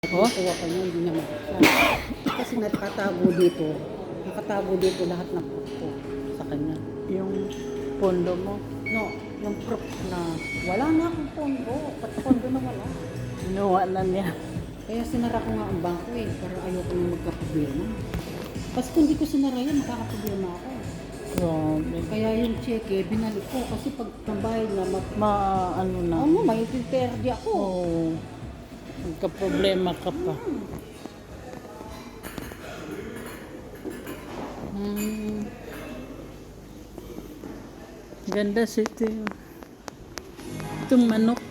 Oh? Kuha ko niya, hindi niya mabuksan. Kasi nakatago dito lahat ng proof ko sa kanya. Yung pondo mo. No, yung proof na wala na akong pondo, pati pondo na wala. Inuha na niya. Kaya sinara ko nga ang bangko para ayoko nang magka-problema. Kasi kung hindi ko sinara yan, makakaproblema ako. Grabe. Kaya yung cheque, binalik ko kasi pag tambahay na Ano na. may piperde ako. Oo. Magka-problema ka pa. Ganda city. Itong manok.